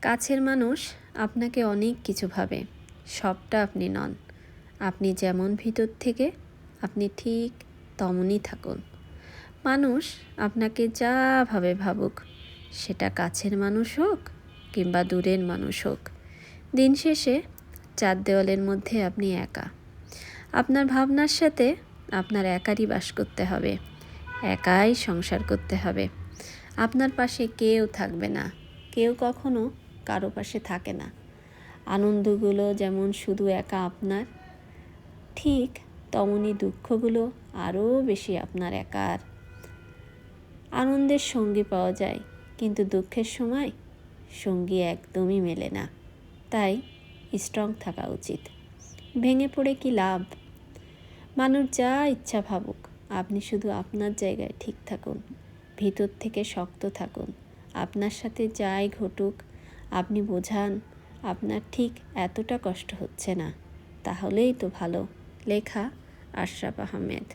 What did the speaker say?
কাছের মানুষ আপনাকে অনেক কিছু ভাবে, সবটা আপনি নন। আপনি যেমন ভিতর থেকে আপনি ঠিক তেমনই থাকুন। মানুষ আপনাকে যা ভাবে ভাবুক, সেটা কাছের মানুষ হোক কিংবা দূরের মানুষ হোক, দিন শেষে চার দেওয়ালের মধ্যে আপনি একা। আপনার ভাবনার সাথে আপনার একারই বাস করতে হবে, একাই সংসার করতে হবে। আপনার পাশে কেউ থাকবে না, কেউ কখনো কারো পাশে থাকে না। আনন্দগুলো যেমন শুধু একা আপনার, ঠিক তেমনই দুঃখগুলো আরও বেশি আপনার একার। আনন্দের সঙ্গী পাওয়া যায়, কিন্তু দুঃখের সময় সঙ্গী একদমই মেলে না। তাই স্ট্রং থাকা উচিত। ভেঙে পড়ে কি লাভ? মানুষ যা ইচ্ছা ভাবুক, আপনি শুধু আপনার জায়গায় ঠিক থাকুন, ভিতর থেকে শক্ত থাকুন। আপনার সাথে যাই ঘটুক আপনি বোঝান আপনার ঠিক এতটা কষ্ট হচ্ছে না, তাহলেই তো ভালো। লেখা আশরাফ আহমেদ।